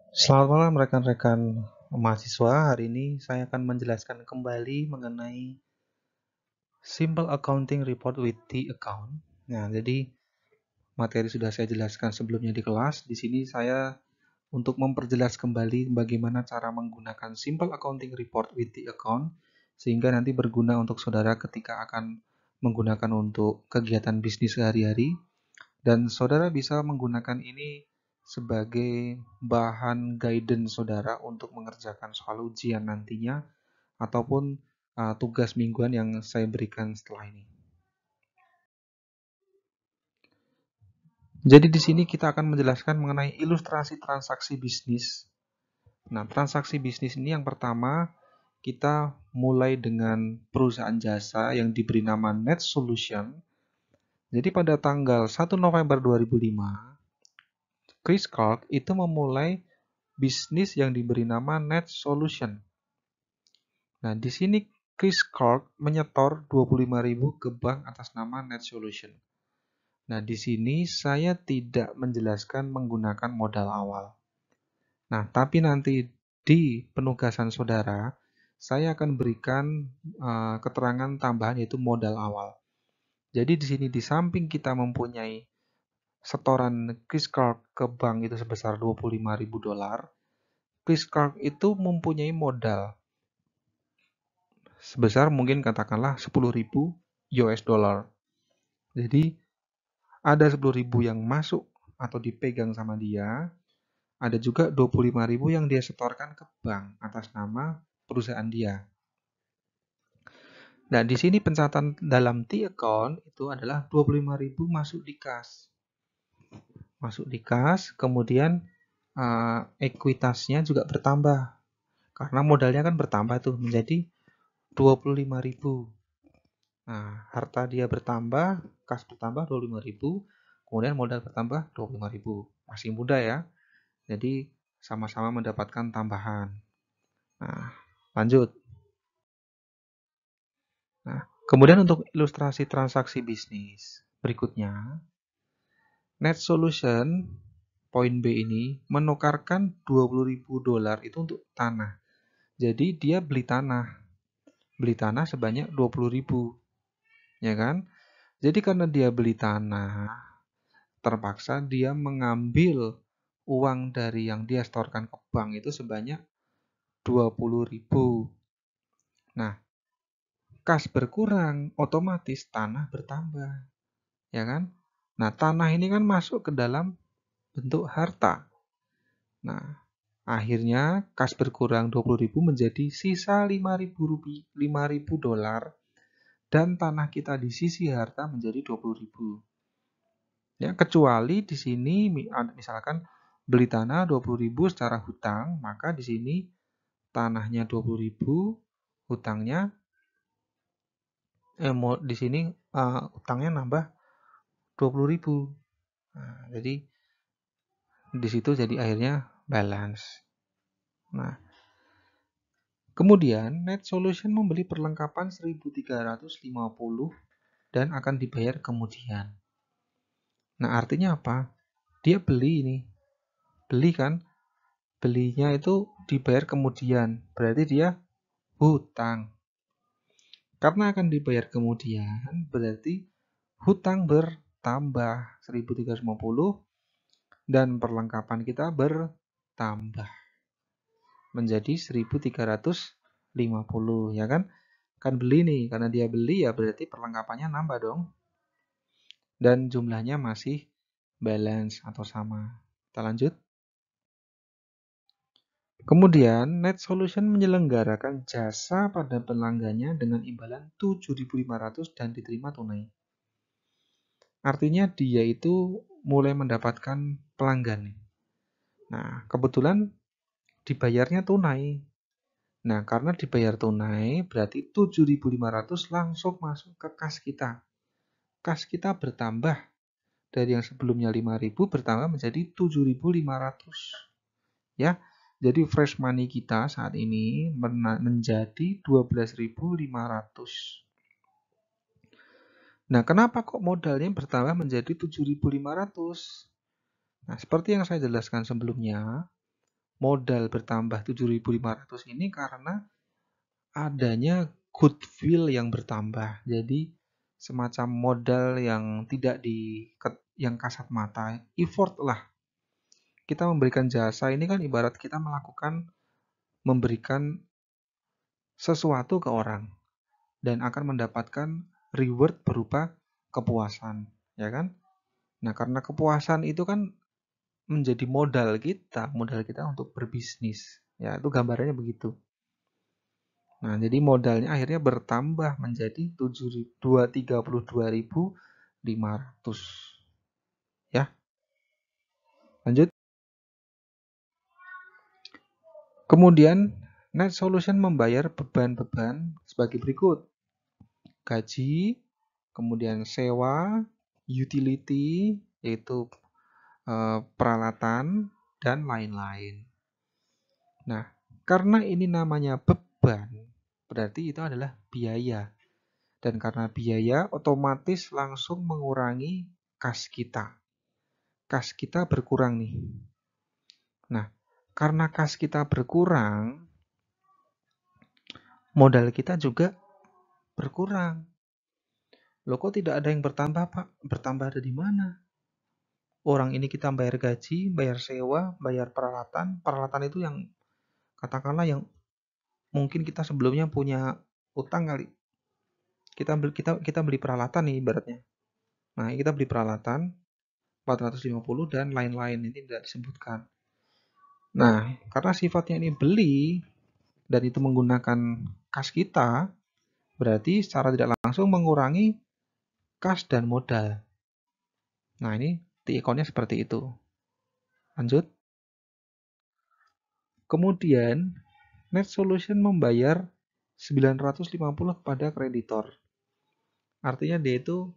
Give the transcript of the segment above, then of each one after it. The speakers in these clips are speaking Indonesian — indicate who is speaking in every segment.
Speaker 1: Selamat malam rekan-rekan mahasiswa. Hari ini saya akan menjelaskan kembali mengenai Simple Accounting Report with T-Account. Nah, jadi materi sudah saya jelaskan sebelumnya di kelas. Di sini saya untuk memperjelas kembali bagaimana cara menggunakan Simple Accounting Report with T-Account sehingga nanti berguna untuk saudara ketika akan menggunakan untuk kegiatan bisnis sehari-hari. Dan saudara bisa menggunakan ini sebagai bahan guidance saudara untuk mengerjakan soal ujian nantinya ataupun tugas mingguan yang saya berikan setelah ini. Jadi di sini kita akan menjelaskan mengenai ilustrasi transaksi bisnis. Nah, transaksi bisnis ini yang pertama kita mulai dengan perusahaan jasa yang diberi nama Net Solution. Jadi pada tanggal 1 November 2005, Chris Clark itu memulai bisnis yang diberi nama Net Solution. Nah, di sini Chris Clark menyetor 25.000 ke bank atas nama Net Solution. Nah, di sini saya tidak menjelaskan menggunakan modal awal. Nah, tapi nanti di penugasan saudara, saya akan berikan keterangan tambahan yaitu modal awal. Jadi di sini di samping kita mempunyai setoran Chris Clark ke bank itu sebesar $25.000, Chris Clark itu mempunyai modal sebesar mungkin katakanlah 10.000 US dollar. Jadi ada 10.000 yang masuk atau dipegang sama dia, ada juga 25.000 yang dia setorkan ke bank atas nama perusahaan dia. Nah, di sini pencatatan dalam T-account itu adalah 25.000 masuk di kas. Masuk di kas, kemudian ekuitasnya juga bertambah. Karena modalnya kan bertambah tuh menjadi 25.000. Nah, harta dia bertambah, kas bertambah 25.000, kemudian modal bertambah 25.000. Masih muda ya. Jadi sama-sama mendapatkan tambahan. Nah, lanjut. Nah, kemudian untuk ilustrasi transaksi bisnis berikutnya, Net Solution poin B ini menukarkan 20.000 dolar itu untuk tanah. Jadi dia beli tanah. Beli tanah sebanyak 20.000. Ya kan? Jadi karena dia beli tanah, terpaksa dia mengambil uang dari yang dia setorkan ke bank itu sebanyak 20.000. Nah, kas berkurang, otomatis tanah bertambah, ya kan? Nah, tanah ini kan masuk ke dalam bentuk harta. Nah, akhirnya kas berkurang 20.000 menjadi sisa 5.000 dolar dan tanah kita di sisi harta menjadi 20.000. Ya, kecuali di sini misalkan beli tanah 20.000 secara hutang, maka di sini tanahnya 20.000, hutangnya di sini hutangnya nambah 20.000. Nah, jadi di situ jadi akhirnya balance. Nah, kemudian Net Solution membeli perlengkapan 1.350 dan akan dibayar kemudian. Nah, artinya apa? Dia beli ini. Beli kan? Belinya itu dibayar kemudian. Berarti dia hutang. Karena akan dibayar kemudian, berarti hutang bertambah 1.350 dan perlengkapan kita bertambah menjadi 1.350, ya kan? Kan beli nih, karena dia beli ya berarti perlengkapannya nambah dong. Dan jumlahnya masih balance atau sama. Kita lanjut. Kemudian, Net Solution menyelenggarakan jasa pada pelanggannya dengan imbalan 7.500 dan diterima tunai. Artinya dia itu mulai mendapatkan pelanggan. Nah, kebetulan dibayarnya tunai. Nah, karena dibayar tunai, berarti 7.500 langsung masuk ke kas kita. Kas kita bertambah dari yang sebelumnya 5.000 bertambah menjadi 7.500. Ya, jadi fresh money kita saat ini menjadi 12.500. Nah, kenapa kok modalnya bertambah menjadi 7.500? Nah, seperti yang saya jelaskan sebelumnya, modal bertambah 7.500 ini karena adanya goodwill yang bertambah. Jadi semacam modal yang tidak yang kasat mata, effort lah. Kita memberikan jasa ini kan ibarat kita memberikan sesuatu ke orang dan akan mendapatkan reward berupa kepuasan, ya kan? Nah, karena kepuasan itu kan menjadi modal kita untuk berbisnis. Ya, itu gambarannya begitu. Nah, jadi modalnya akhirnya bertambah menjadi 32.500. Ya, lanjut. Kemudian, Net Solution membayar beban-beban sebagai berikut. Gaji, kemudian sewa, utility, yaitu peralatan, dan lain-lain. Nah, karena ini namanya beban, berarti itu adalah biaya. Dan karena biaya, otomatis langsung mengurangi kas kita. Kas kita berkurang nih. Nah, karena kas kita berkurang, modal kita juga berkurang. Loh kok tidak ada yang bertambah, Pak? Bertambah ada di mana? Orang ini kita bayar gaji, bayar sewa, bayar peralatan. Peralatan itu yang katakanlah yang mungkin kita sebelumnya punya utang kali. Kita beli peralatan nih ibaratnya. Nah, kita beli peralatan 450 dan lain-lain, ini tidak disebutkan. Nah, karena sifatnya ini beli dan itu menggunakan kas kita, berarti secara tidak langsung mengurangi kas dan modal. Nah, ini T-account-nya seperti itu. Lanjut. Kemudian, Net Solution membayar 950 kepada kreditor. Artinya dia itu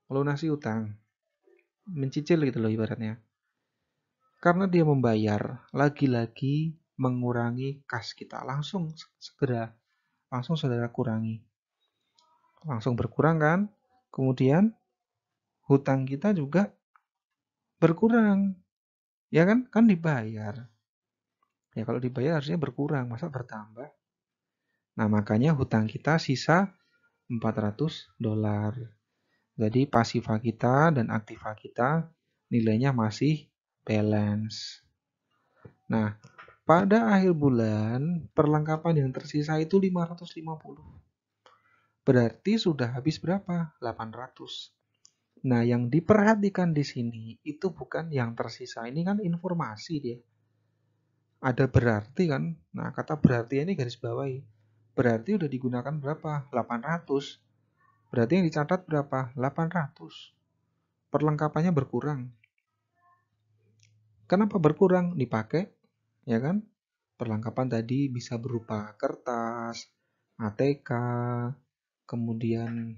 Speaker 1: melunasi utang, mencicil gitu loh ibaratnya. Karena dia membayar, lagi-lagi mengurangi kas kita. Langsung saudara kurangi. Langsung berkurang kan? Kemudian hutang kita juga berkurang. Ya kan? Kan dibayar. Ya kalau dibayar harusnya berkurang, masa bertambah? Nah, makanya hutang kita sisa $400. Jadi pasifa kita dan aktiva kita nilainya masih balance. Nah, pada akhir bulan perlengkapan yang tersisa itu 550. Berarti sudah habis berapa? 800. Nah, yang diperhatikan di sini itu bukan yang tersisa. Ini kan informasi dia. Ada berarti kan? Nah, kata berarti ini garis bawahi. Berarti udah digunakan berapa? 800. Berarti yang dicatat berapa? 800. Perlengkapannya berkurang. Kenapa berkurang? Dipakai, ya kan? Perlengkapan tadi bisa berupa kertas, ATK, kemudian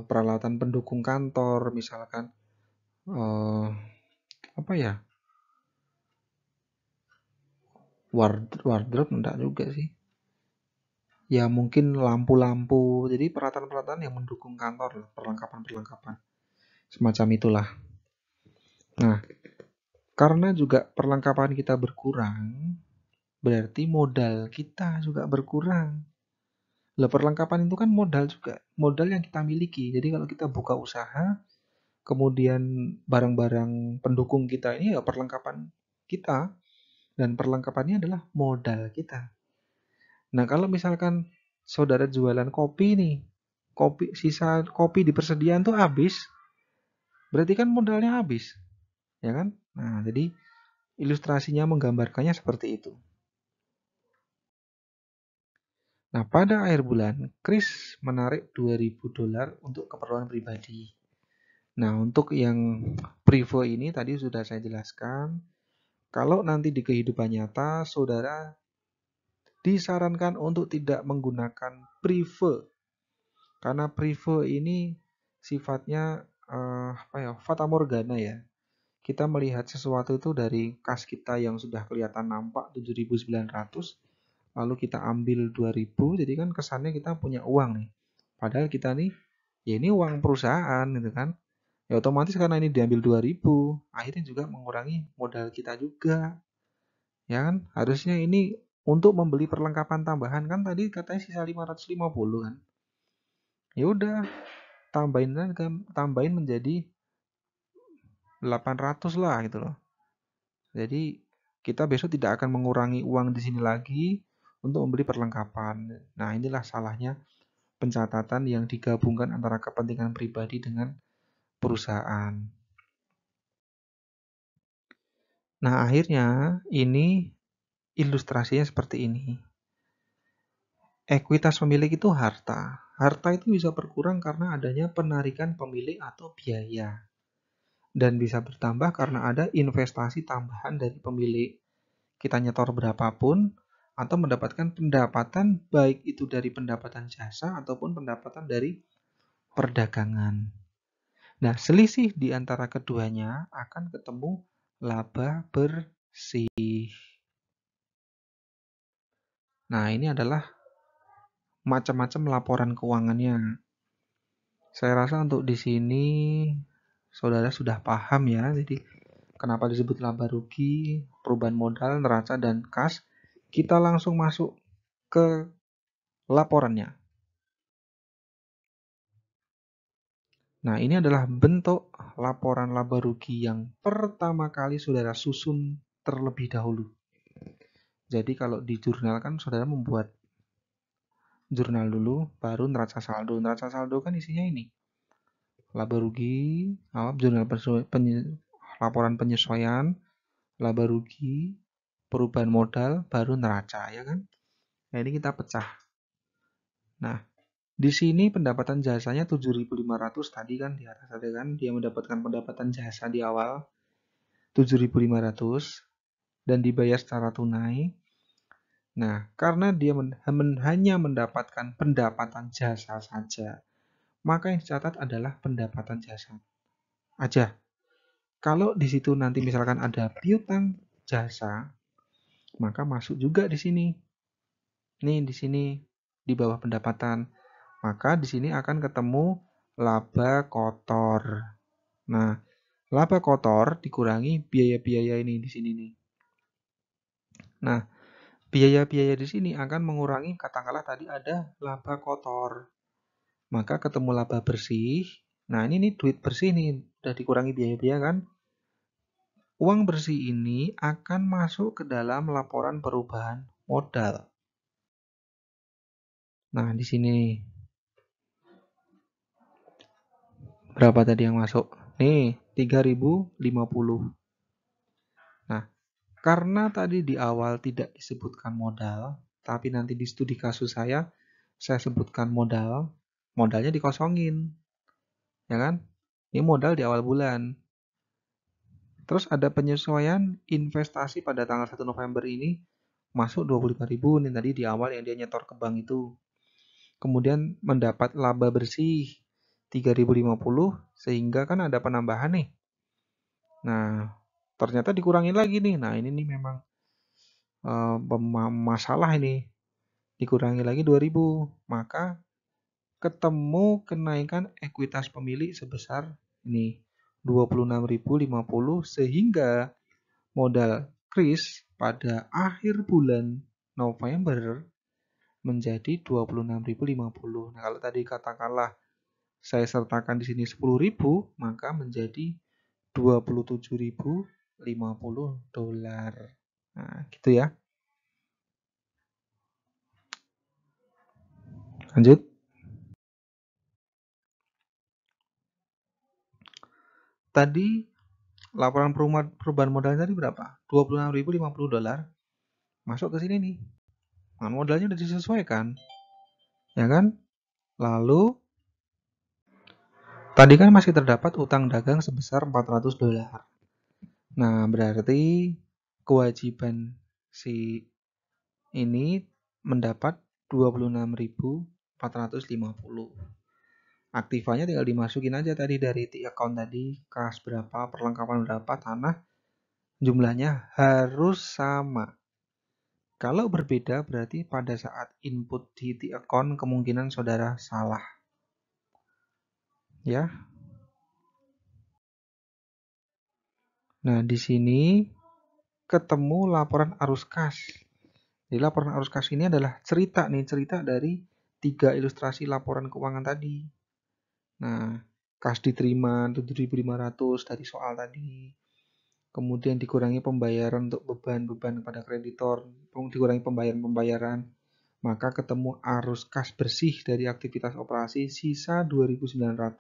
Speaker 1: peralatan pendukung kantor, misalkan apa ya? Wardrobe enggak juga sih. Ya mungkin lampu-lampu. Jadi peralatan-peralatan yang mendukung kantor, perlengkapan-perlengkapan. Semacam itulah. Nah, karena juga perlengkapan kita berkurang, berarti modal kita juga berkurang. Lah perlengkapan itu kan modal juga, modal yang kita miliki. Jadi kalau kita buka usaha, kemudian barang-barang pendukung kita ini ya perlengkapan kita, dan perlengkapannya adalah modal kita. Nah, kalau misalkan saudara jualan kopi nih, sisa kopi di persediaan tuh habis, berarti kan modalnya habis, ya kan? Nah, jadi ilustrasinya menggambarkannya seperti itu. Nah, pada akhir bulan, Chris menarik $2.000 untuk keperluan pribadi. Nah, untuk yang Privo ini tadi sudah saya jelaskan. Kalau nanti di kehidupan nyata, saudara disarankan untuk tidak menggunakan Privo. Karena Privo ini sifatnya fata morgana ya. Kita melihat sesuatu itu dari kas kita yang sudah kelihatan nampak 7.900, lalu kita ambil 2.000, jadi kan kesannya kita punya uang nih. Padahal kita nih, ya ini uang perusahaan gitu kan. Ya otomatis karena ini diambil 2.000, akhirnya juga mengurangi modal kita juga. Ya kan? Harusnya ini untuk membeli perlengkapan tambahan kan tadi katanya sisa 550 kan. Ya udah, tambahin menjadi 800 lah gitu loh. Jadi kita besok tidak akan mengurangi uang di sini lagi untuk membeli perlengkapan. Nah, inilah salahnya pencatatan yang digabungkan antara kepentingan pribadi dengan perusahaan. Nah, akhirnya ini ilustrasinya seperti ini. Ekuitas pemilik itu harta. Harta itu bisa berkurang karena adanya penarikan pemilik atau biaya. Dan bisa bertambah karena ada investasi tambahan dari pemilik. Kita nyetor berapapun atau mendapatkan pendapatan baik itu dari pendapatan jasa ataupun pendapatan dari perdagangan. Nah, selisih di antara keduanya akan ketemu laba bersih. Nah, ini adalah macam-macam laporan keuangannya. Saya rasa untuk di sini saudara sudah paham ya. Jadi kenapa disebut laba rugi, perubahan modal, neraca, dan kas. Kita langsung masuk ke laporannya. Nah, ini adalah bentuk laporan laba rugi yang pertama kali saudara susun terlebih dahulu. Jadi kalau di jurnal kan saudara membuat jurnal dulu, baru neraca saldo. Neraca saldo kan isinya ini. Laba rugi, jurnal laporan penyesuaian, laba rugi, perubahan modal, baru neraca, ya kan? Nah, ini kita pecah. Nah, di sini pendapatan jasanya 7.500 tadi kan di atas ada kan, dia mendapatkan pendapatan jasa di awal 7.500 dan dibayar secara tunai. Nah, karena dia hanya mendapatkan pendapatan jasa saja, maka yang dicatat adalah pendapatan jasa aja. Kalau di situ nanti misalkan ada piutang jasa, maka masuk juga di sini. Nih di sini di bawah pendapatan. Maka di sini akan ketemu laba kotor. Nah, laba kotor dikurangi biaya-biaya ini di sini nih. Nah, biaya-biaya di sini akan mengurangi katakanlah tadi ada laba kotor. Maka ketemu laba bersih. Nah, ini nih duit bersih nih, udah dikurangi biaya-biaya kan? Uang bersih ini akan masuk ke dalam laporan perubahan modal. Nah, di sini berapa tadi yang masuk? Nih, 3.050. Nah, karena tadi di awal tidak disebutkan modal, tapi nanti di studi kasus saya sebutkan modal, modalnya dikosongin. Ya kan? Ini modal di awal bulan. Terus ada penyesuaian investasi pada tanggal 1 November ini masuk 25.000 nih tadi di awal yang dia nyetor ke bank itu. Kemudian mendapat laba bersih 3.050 sehingga kan ada penambahan nih. Nah, ternyata dikurangin lagi nih. Nah, ini nih memang masalah ini. Dikurangi lagi 2.000. Maka ketemu kenaikan ekuitas pemilik sebesar ini 26.050 sehingga modal kris pada akhir bulan November menjadi 26.050. Nah, kalau tadi katakanlah saya sertakan di sini 10.000, maka menjadi 27.050 dolar. Nah, gitu ya. Lanjut. Tadi laporan perubahan modal tadi berapa? 26.050 dolar. Masuk ke sini nih. Nah, modalnya udah disesuaikan. Ya kan? Lalu tadi kan masih terdapat utang dagang sebesar 400 dolar. Nah, berarti kewajiban si ini mendapat 26.450. Aktivanya tinggal dimasukin aja tadi dari account tadi, kas berapa, perlengkapan berapa, tanah, jumlahnya harus sama. Kalau berbeda berarti pada saat input di account kemungkinan saudara salah. Ya. Nah, di sini ketemu laporan arus kas. Jadi laporan arus kas ini adalah cerita dari 3 ilustrasi laporan keuangan tadi. Nah, kas diterima 7.500 dari soal tadi. Kemudian dikurangi pembayaran untuk beban-beban kepada kreditor, dikurangi pembayaran-pembayaran, maka ketemu arus kas bersih dari aktivitas operasi sisa 2.900.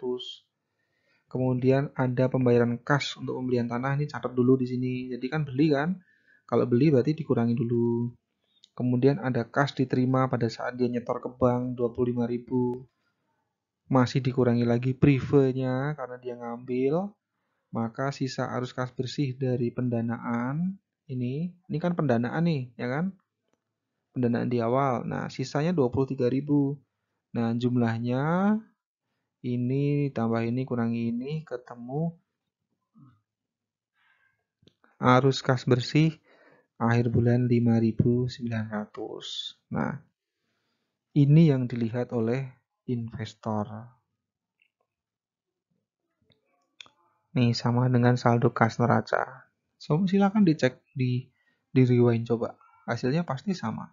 Speaker 1: Kemudian ada pembayaran kas untuk pembelian tanah, ini catat dulu di sini. Jadi kan beli kan? Kalau beli berarti dikurangi dulu. Kemudian ada kas diterima pada saat dia nyetor ke bank 25.000. Masih dikurangi lagi privenya karena dia ngambil. Maka sisa arus kas bersih dari pendanaan ini kan pendanaan nih, ya kan? Pendanaan di awal. Nah, sisanya 23.000. Nah, jumlahnya ini tambah ini kurangi ini ketemu arus kas bersih akhir bulan 5.900. Nah, ini yang dilihat oleh investor. Nih, sama dengan saldo kas neraca. So, silakan dicek di rewind coba. Hasilnya pasti sama.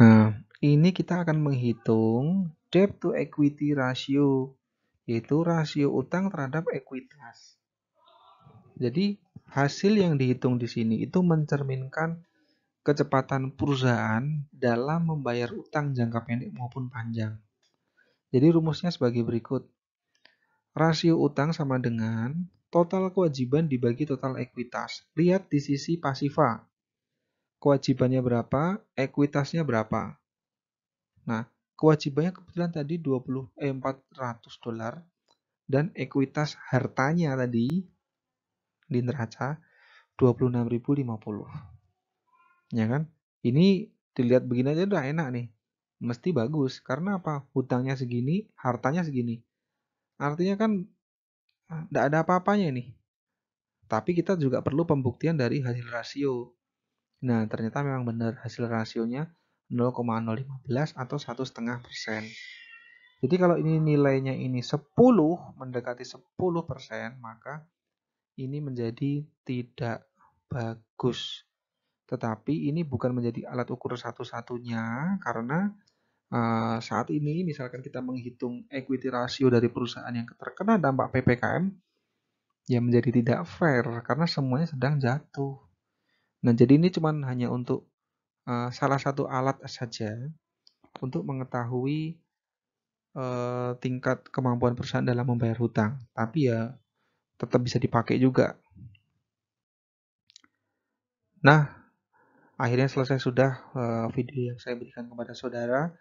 Speaker 1: Nah, ini kita akan menghitung debt to equity ratio, yaitu rasio utang terhadap ekuitas. Jadi, hasil yang dihitung di sini itu mencerminkan kecepatan perusahaan dalam membayar utang jangka pendek maupun panjang. Jadi rumusnya sebagai berikut. Rasio utang sama dengan total kewajiban dibagi total ekuitas. Lihat di sisi pasifa. Kewajibannya berapa, ekuitasnya berapa. Nah, kewajibannya kebetulan tadi 400 dolar dan ekuitas hartanya tadi di neraca 26.050. Ya kan? Ini dilihat begini aja udah enak nih. Mesti bagus. Karena apa? Hutangnya segini, hartanya segini. Artinya kan tidak ada apa-apanya nih. Tapi kita juga perlu pembuktian dari hasil rasio. Nah, ternyata memang benar hasil rasionya 0,015 atau 1,5%. Jadi kalau ini nilainya ini 10, mendekati 10%, maka ini menjadi tidak bagus. Tetapi ini bukan menjadi alat ukur satu-satunya karena saat ini misalkan kita menghitung equity ratio dari perusahaan yang terkena dampak PPKM, ya menjadi tidak fair karena semuanya sedang jatuh. Nah, jadi ini cuma hanya untuk salah satu alat saja untuk mengetahui tingkat kemampuan perusahaan dalam membayar hutang. Tapi ya tetap bisa dipakai juga. Nah, akhirnya selesai sudah video yang saya berikan kepada saudara.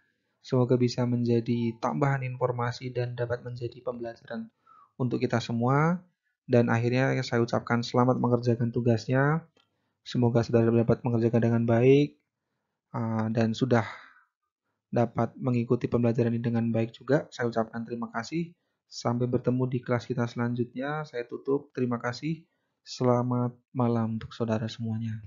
Speaker 1: Semoga bisa menjadi tambahan informasi dan dapat menjadi pembelajaran untuk kita semua. Dan akhirnya saya ucapkan selamat mengerjakan tugasnya. Semoga saudara dapat mengerjakan dengan baik dan sudah dapat mengikuti pembelajaran ini dengan baik juga. Saya ucapkan terima kasih. Sampai bertemu di kelas kita selanjutnya. Saya tutup. Terima kasih. Selamat malam untuk saudara semuanya.